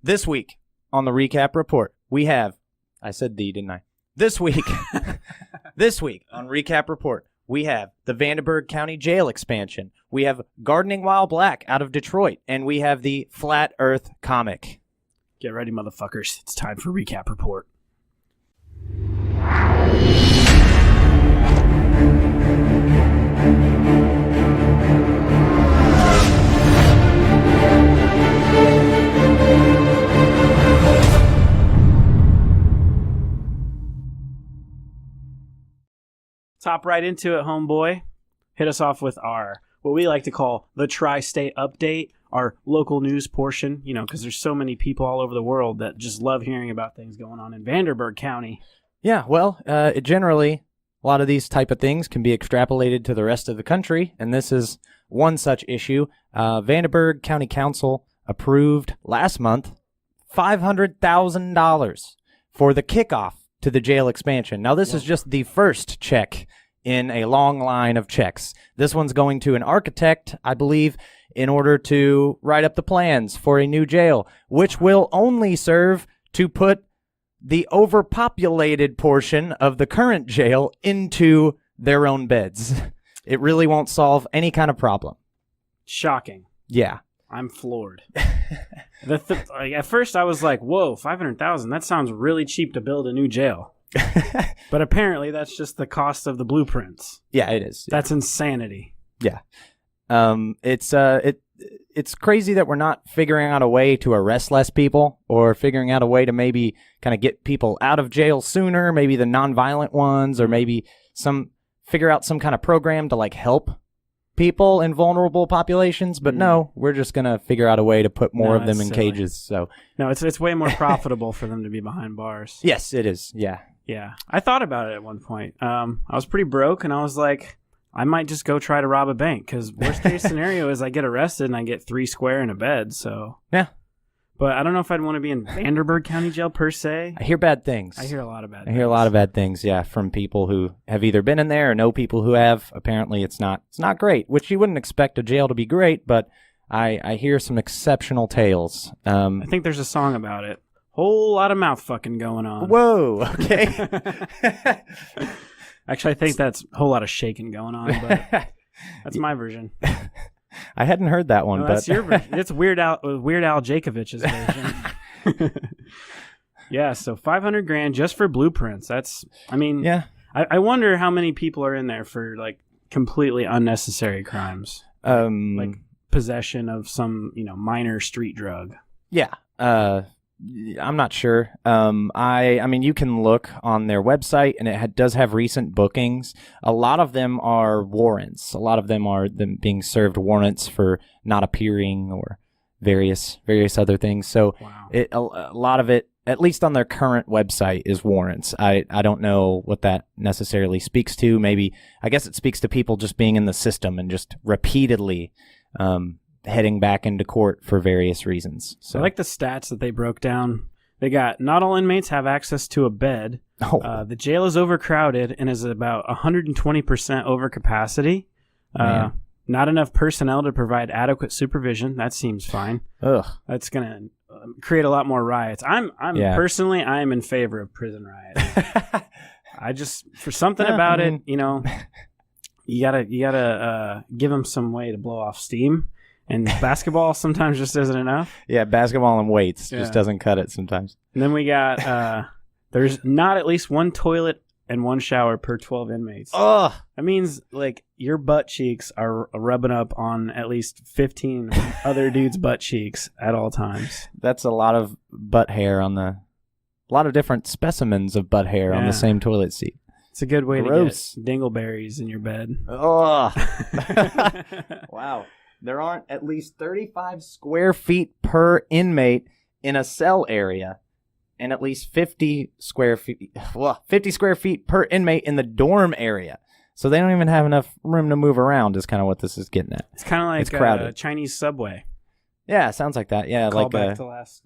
This week on the recap report, we have, I said the, didn't I? This week on recap report, we have the Vanderburgh County Jail Expansion. We have Gardening While Black out of Detroit, and we have the Flat Earth comic. Get ready, motherfuckers. It's time for recap report. Top right into it, homeboy. Hit us off with our, what we like to call the Tri-State Update, our local news portion, because there's so many people all over the world that just love hearing about things going on in Vanderburgh County. Yeah, well, generally, a lot of these type of things can be extrapolated to the rest of the country, and this is one such issue. Vanderburgh County Council approved last month $500,000 for the kickoff to the jail expansion. Now, this is just the first check in a long line of checks. This one's going to an architect, I believe, in order to write up the plans for a new jail, which will only serve to put the overpopulated portion of the current jail into their own beds. It really won't solve any kind of problem. Shocking. Yeah. I'm floored. At first, I was like, whoa, $500,000. That sounds really cheap to build a new jail. But apparently, that's just the cost of the blueprints. Yeah, it is. That's insanity. Yeah. It's crazy that we're not figuring out a way to arrest less people or figuring out a way to maybe kind of get people out of jail sooner, maybe the nonviolent ones, or maybe figure out some kind of program to like help people in vulnerable populations. But no, we're just going to figure out a way to put more of them in cages. So no, it's way more profitable for them to be behind bars. Yes, it is. Yeah. Yeah. I thought about it at one point. I was pretty broke and I was like, I might just go try to rob a bank, because worst case scenario is I get arrested and I get 3 square in a bed. So yeah. But I don't know if I'd want to be in Vanderburgh County Jail per se. I hear bad things. I hear a lot of bad things. I hear a lot of bad things, yeah, from people who have either been in there or know people who have. Apparently it's not great, which you wouldn't expect a jail to be great, but I hear some exceptional tales. I think there's a song about it. Whole lot of mouth fucking going on. Whoa, okay. Actually, I think that's a whole lot of shaking going on, but that's my version. I hadn't heard that one. No, but that's your version. It's Weird Al Jankovic's version. Yeah, so $500,000 just for blueprints. Yeah. I wonder how many people are in there for like completely unnecessary crimes, like possession of some minor street drug. Yeah. I'm not sure. I mean, you can look on their website, and it does have recent bookings. A lot of them are warrants. A lot of them are them being served warrants for not appearing or various other things. So wow. A lot of it, at least on their current website, is warrants. I don't know what that necessarily speaks to. Maybe, I guess it speaks to people just being in the system and just repeatedly heading back into court for various reasons. So I like the stats that they broke down. They got, not all inmates have access to a bed. The jail is overcrowded and is about 120% over capacity. Not enough personnel to provide adequate supervision. That seems fine. Ugh. That's going to create a lot more riots. Personally, I am in favor of prison riots. I just, for something about it, you gotta give them some way to blow off steam. And basketball sometimes just isn't enough. Yeah, basketball and weights just doesn't cut it sometimes. And then we got, there's not at least one toilet and one shower per 12 inmates. Ugh. That means, like, your butt cheeks are rubbing up on at least 15 other dudes' butt cheeks at all times. That's a lot of butt hair a lot of different specimens of butt hair on the same toilet seat. It's a good way to get dingleberries in your bed. Ugh. Wow. There aren't at least 35 square feet per inmate in a cell area, and at least 50 square feet per inmate in the dorm area. So they don't even have enough room to move around, is kind of what this is getting at. It's kind of like it's crowded. A Chinese Subway. Yeah, sounds like that. Yeah, Call back to last.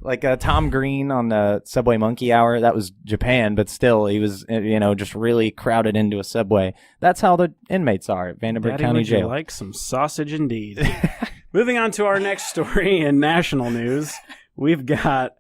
Like Tom Green on the Subway Monkey Hour. That was Japan, but still, he was just really crowded into a Subway. That's how the inmates are at Vanderburgh County Jail. You like some sausage indeed. Moving on to our next story in national news, we've got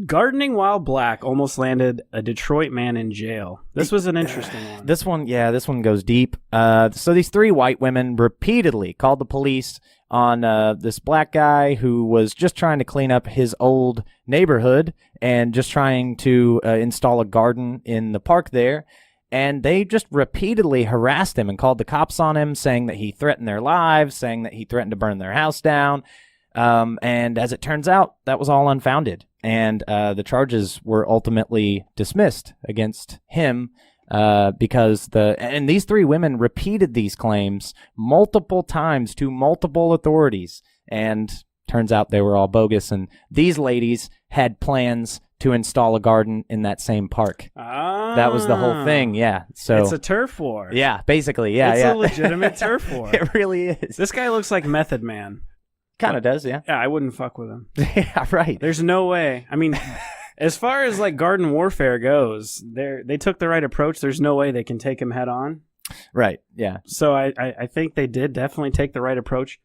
gardening while black almost landed a Detroit man in jail. This was an interesting one. This one goes deep. So these 3 white women repeatedly called the police on this black guy who was just trying to clean up his old neighborhood and just trying to install a garden in the park there. And they just repeatedly harassed him and called the cops on him, saying that he threatened their lives, saying that he threatened to burn their house down. And as it turns out, that was all unfounded. And the charges were ultimately dismissed against him because these 3 women repeated these claims multiple times to multiple authorities. And turns out they were all bogus. And these ladies had plans to install a garden in that same park. That was the whole thing, yeah. So it's a turf war. Yeah, basically, yeah. It's a legitimate turf war. It really is. This guy looks like Method Man. Kind of does, yeah. Yeah, I wouldn't fuck with him. Yeah, right. There's no way. I mean, as far as like garden warfare goes, they took the right approach. There's no way they can take him head on. Right, yeah. So I think they did definitely take the right approach.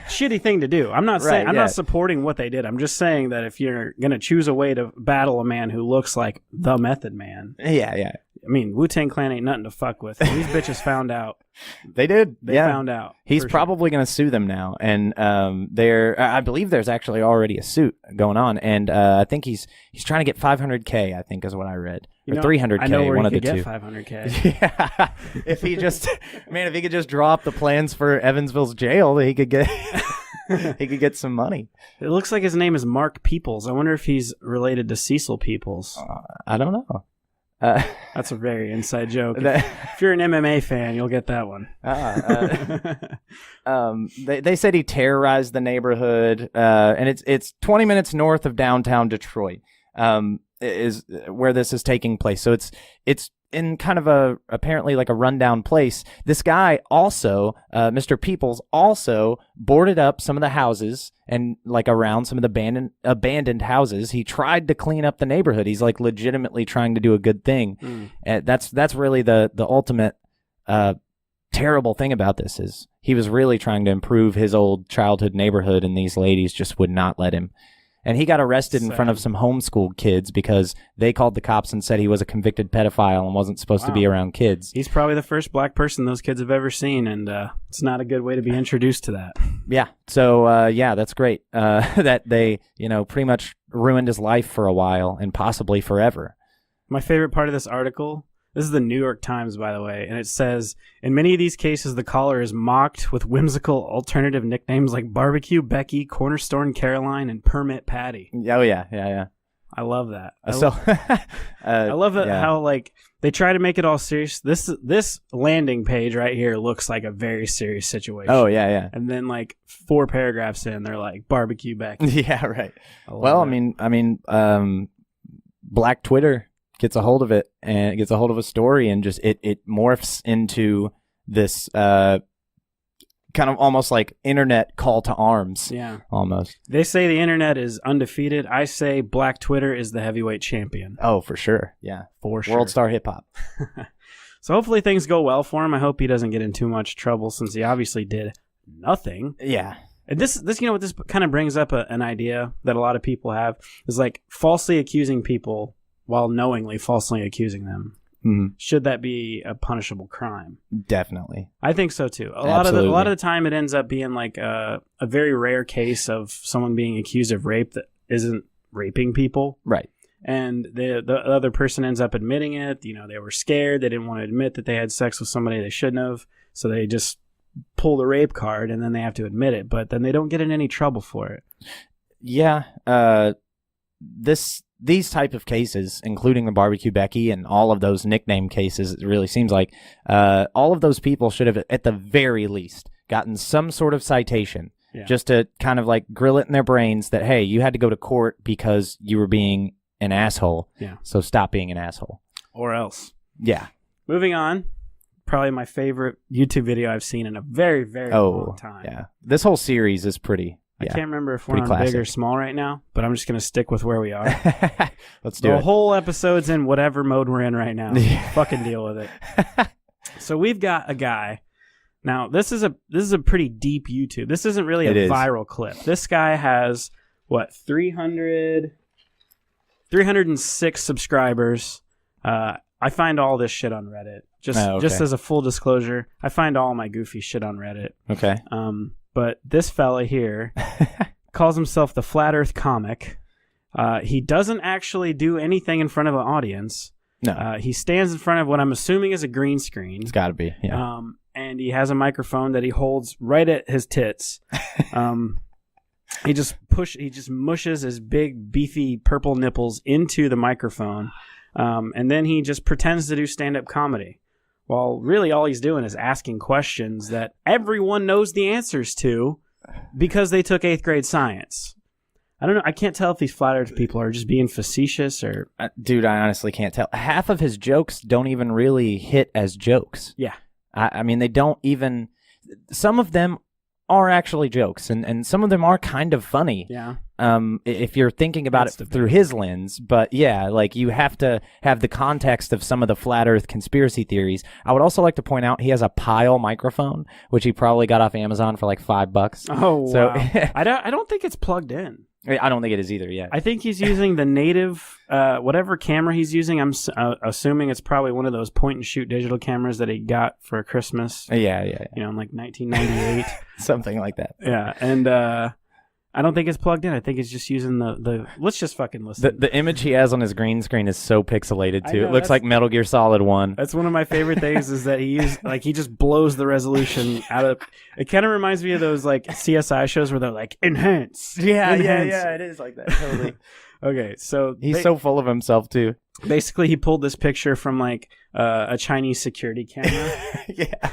Shitty thing to do. I'm not saying I'm not supporting what they did. I'm just saying that if you're gonna choose a way to battle a man who looks like the Method Man, yeah. I mean, Wu-Tang Clan ain't nothing to fuck with. These bitches found out. They did. They found out. He's probably going to sue them now, and I believe there's actually already a suit going on, and I think he's trying to get $500K. I think is what I read, or $300K. I know where one he of the could two. get $500K. Yeah, if he could just draw up the plans for Evansville's jail, he could get he could get some money. It looks like his name is Mark Peoples. I wonder if he's related to Cecil Peoples. I don't know. That's a very inside joke. If you're an MMA fan, you'll get that one. They said he terrorized the neighborhood, and it's 20 minutes north of downtown Detroit, is where this is taking place. So it's in kind of apparently like a rundown place. This guy also, Mr. Peoples, also boarded up some of the houses and like around some of the abandoned houses. He tried to clean up the neighborhood. He's like legitimately trying to do a good thing. And that's really the ultimate terrible thing about this is he was really trying to improve his old childhood neighborhood, and these ladies just would not let him. And he got arrested in front of some homeschooled kids because they called the cops and said he was a convicted pedophile and wasn't supposed to be around kids. He's probably the first black person those kids have ever seen, and it's not a good way to be introduced to that. Yeah. So, that's great that they, pretty much ruined his life for a while and possibly forever. My favorite part of this article, this is the New York Times, by the way, and it says, in many of these cases, the caller is mocked with whimsical alternative nicknames like Barbecue Becky, Cornerstone Caroline, and Permit Patty. Oh, yeah. I love that. I love that how, like, they try to make it all serious. This landing page right here looks like a very serious situation. Oh, yeah. And then, like, 4 paragraphs in, they're like, Barbecue Becky. Yeah, right. Well, I mean, Black Twitter gets a hold of it and it gets a hold of a story and just it morphs into this kind of almost like internet call to arms. Yeah, almost. They say the internet is undefeated. I say Black Twitter is the heavyweight champion. Oh, for sure. Yeah, for sure. World star hip hop. So hopefully things go well for him. I hope he doesn't get in too much trouble since he obviously did nothing. Yeah. And this what this kind of brings up an idea that a lot of people have is like falsely accusing people while knowingly falsely accusing them. Mm-hmm. Should that be a punishable crime? Definitely. I think so too. A lot of the time it ends up being like a very rare case of someone being accused of rape that isn't raping people. Right. And the other person ends up admitting it. They were scared. They didn't want to admit that they had sex with somebody they shouldn't have. So they just pull the rape card and then they have to admit it. But then they don't get in any trouble for it. Yeah. These type of cases, including the Barbecue Becky and all of those nickname cases, it really seems like all of those people should have, at the very least, gotten some sort of citation just to kind of like grill it in their brains that, hey, you had to go to court because you were being an asshole. Yeah. So stop being an asshole. Or else. Yeah. Moving on. Probably my favorite YouTube video I've seen in a very, very long time. Yeah. This whole series is pretty... I can't remember if we're on big or small right now, but I'm just going to stick with where we are. Let's do it. The whole episode's in whatever mode we're in right now. Fucking deal with it. So we've got a guy Now, this is a pretty deep YouTube. This isn't really a viral clip. This guy has, 306 subscribers. I find all this shit on Reddit. Just as a full disclosure, I find all my goofy shit on Reddit. Okay. But this fella here calls himself the Flat Earth Comic. He doesn't actually do anything in front of an audience. No. He stands in front of what I'm assuming is a green screen. It's got to be, yeah. And he has a microphone that he holds right at his tits. He just mushes his big, beefy, purple nipples into the microphone. And then he just pretends to do stand-up comedy. Well, really all he's doing is asking questions that everyone knows the answers to because they took 8th grade science. I don't know. I can't tell if these flat earth people are just being facetious or... Dude, I honestly can't tell. Half of his jokes don't even really hit as jokes. Yeah. I mean, they don't even... Some of them are actually jokes, and some of them are kind of funny. Yeah. If you're thinking about it through his lens, but yeah, like you have to have the context of some of the flat Earth conspiracy theories. I would also like to point out he has a Pile microphone, which he probably got off Amazon for like $5. Oh, so, wow! I don't think it's plugged in. I don't think it is either yet. I think he's using the native, whatever camera he's using. I'm assuming it's probably one of those point-and-shoot digital cameras that he got for Christmas. Yeah. You know, in like 1998. Something like that. Yeah, and I don't think it's plugged in. I think it's just using the let's just fucking listen. The image he has on his green screen is so pixelated, too. Know, it looks like Metal Gear Solid 1. That's one of my favorite things is that he just blows the resolution out of... It kind of reminds me of those like CSI shows where they're like, enhance. Yeah, it is like that, totally. Okay, so... He's so full of himself, too. Basically, he pulled this picture from like a Chinese security camera. Yeah.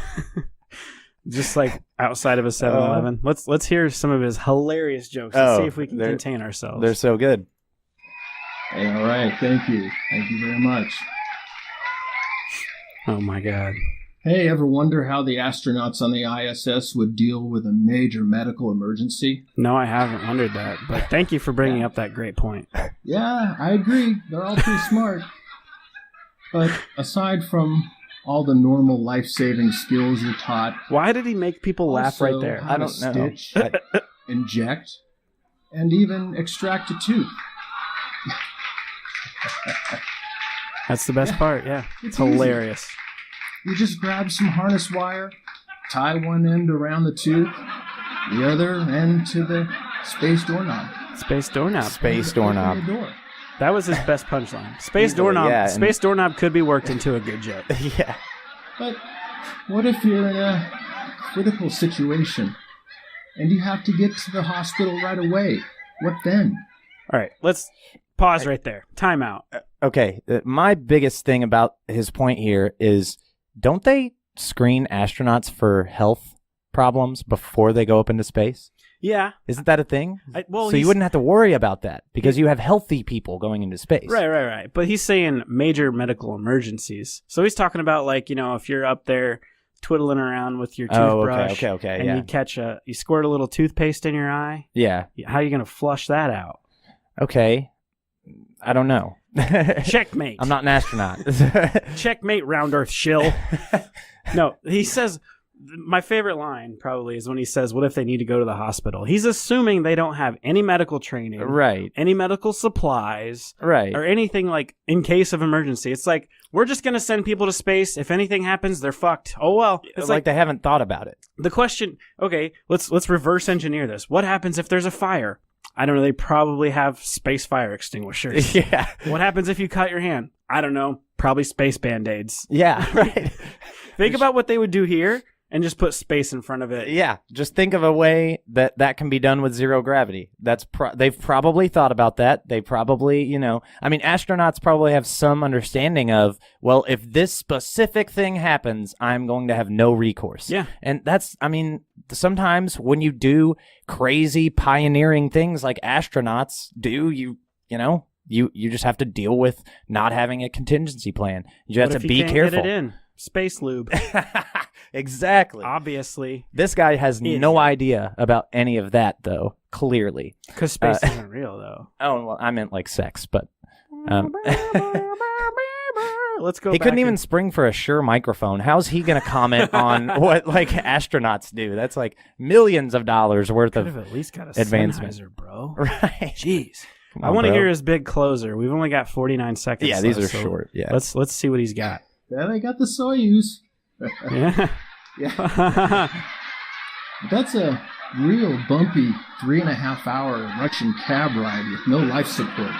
Just like outside of a 7-Eleven. Let's hear some of his hilarious jokes and see if we can contain ourselves. They're so good. Hey, all right. Thank you. Thank you very much. Oh, my God. Hey, ever wonder how the astronauts on the ISS would deal with a major medical emergency? No, I haven't wondered that. But thank you for bringing up that great point. Yeah, I agree. They're all pretty smart. But aside from... all the normal life-saving skills you're taught. Why did he make people laugh right there? I don't know. Stitch, inject, and even extract a tooth. That's the best part, yeah. It's hilarious. Easy. You just grab some harness wire, tie one end around the tooth, the other end to the space doorknob. Space doorknob. Space doorknob. That was his best punchline. Space doorknob. Yeah, space doorknob could be worked into a good joke. Yeah. But what if you're in a critical situation and you have to get to the hospital right away? What then? All right, let's pause right there. Time out. Okay, my biggest thing about his point here is, don't they screen astronauts for health problems before they go up into space? Yeah. Isn't that a thing? So you wouldn't have to worry about that because you have healthy people going into space. Right. But he's saying major medical emergencies. So he's talking about, like, you know, if you're up there twiddling around with your toothbrush and you squirt a little toothpaste in your eye. Yeah. How are you going to flush that out? Okay. I don't know. Checkmate. I'm not an astronaut. Checkmate, round earth shill. No, he says... My favorite line probably is when he says, what if they need to go to the hospital? He's assuming they don't have any medical training, right? Any medical supplies, right? Or anything like in case of emergency. It's like, we're just going to send people to space. If anything happens, they're fucked. Oh, well. It's like they haven't thought about it. The question, okay, let's reverse engineer this. What happens if there's a fire? I don't know. They probably have space fire extinguishers. Yeah. What happens if you cut your hand? I don't know. Probably space Band-Aids. Yeah, right. Think about what they would do here. And just put space in front of it. Yeah, just think of a way that can be done with zero gravity. They've probably thought about that. They probably, astronauts probably have some understanding of, well, if this specific thing happens, I'm going to have no recourse. Yeah. And sometimes when you do crazy pioneering things like astronauts do, you just have to deal with not having a contingency plan. You have to be careful. Get it in? Space lube. Exactly. Obviously. This guy has no idea about any of that, though, clearly. Because space isn't real, though. Oh, well, I meant like sex, but... let's go. He back couldn't even spring for a Shure microphone. How's he going to comment on what like astronauts do? That's like millions of dollars worth of at least got a advancement, Sennheiser, bro. Right? Jeez. On, I want to bro. hear his big closer. We've only got 49 seconds. Yeah, these left, are so short. Yeah. Let's see what he's got. Then I got the Soyuz. Yeah. Yeah. That's a real bumpy 3.5-hour Russian cab ride with no life support.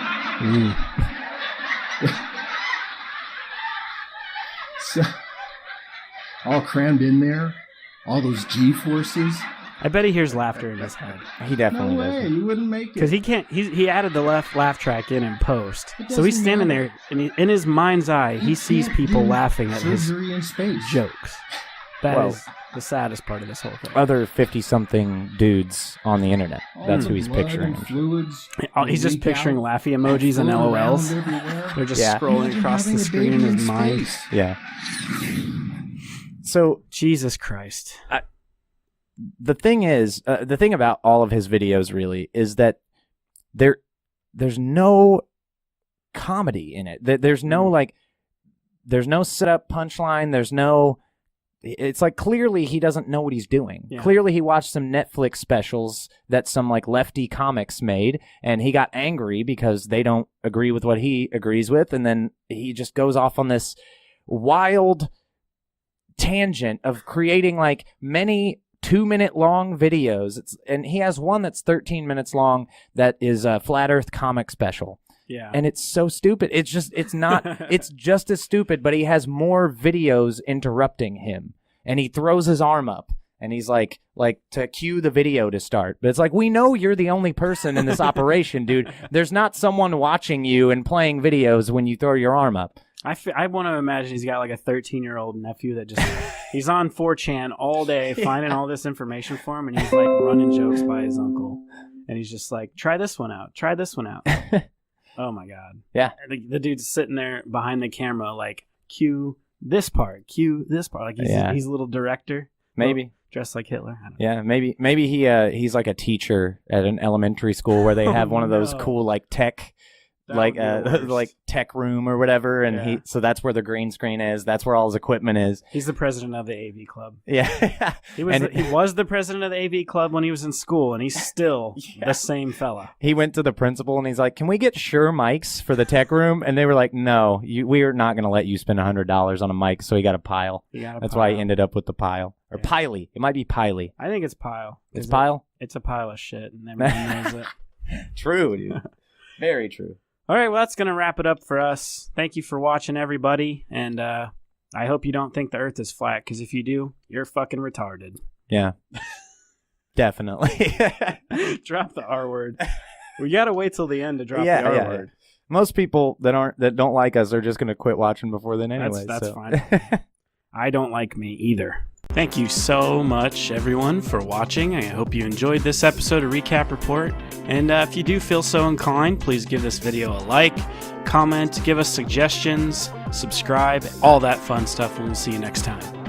So, all crammed in there, all those G-forces. I bet he hears laughter in his head. He definitely No way, does. you wouldn't make it. Because he can't. He added the laugh track in post, It so he's doesn't standing matter. there, and in his mind's eye, he sees can't people do laughing at his surgery in space. jokes. That Well, is the saddest part of this whole thing. Other 50-something dudes on the internet. All That's the who he's blood picturing. and fluids. He's just leak picturing out, laughy emojis and float around LOLs. everywhere. They're just Yeah. scrolling Imagine across having the a screen in baby his mind. space. Yeah. So Jesus Christ. the thing is, the thing about all of his videos really is that there's no comedy in it. There's no there's no setup punchline. It's like clearly he doesn't know what he's doing. Yeah. Clearly he watched some Netflix specials that some like lefty comics made, and he got angry because they don't agree with what he agrees with, and then he just goes off on this wild tangent of creating like many 2-minute long videos. And he has one that's 13 minutes long that is a Flat Earth comic special. Yeah. And it's so stupid. It's just as stupid, but he has more videos interrupting him. And he throws his arm up and he's like to cue the video to start. But it's like, we know you're the only person in this operation, dude. There's not someone watching you and playing videos when you throw your arm up. I want to imagine he's got like a 13-year-old nephew that just he's on 4chan all day finding all this information for him, and he's like running jokes by his uncle, and he's just like, try this one out. Oh my god. Yeah. The dude's sitting there behind the camera like, cue this part. Like he's a little director. Maybe. Dressed like Hitler. I don't know. Yeah, maybe he's like a teacher at an elementary school where they have one of those cool like tech That would be the worst. like tech room or whatever, and Yeah. so that's where the green screen is. That's where all his equipment is. He's the president of the AV club. Yeah, He was the president of the AV club when he was in school, and he's still the same fella. He went to the principal and he's like, "Can we get Shure mics for the tech room?" And they were like, "No, we are not going to let you spend $100 on a mic." So he got a pile. That's why he ended up with the pile or Piley. It might be Piley. I think it's pile. It's pile. It's a pile of shit, and everyone knows it. True, dude. Very true. All right, well, that's going to wrap it up for us. Thank you for watching, everybody, and I hope you don't think the Earth is flat, because if you do, you're fucking retarded. Yeah, definitely. Drop the R word. We got to wait till the end to drop the R word. Most people that don't like us are just going to quit watching before then anyway. That's so. fine. I don't like me either. Thank you so much, everyone, for watching. I hope you enjoyed this episode of Recap Report. And if you do feel so inclined, please give this video a like, comment, give us suggestions, subscribe, all that fun stuff, and we'll see you next time.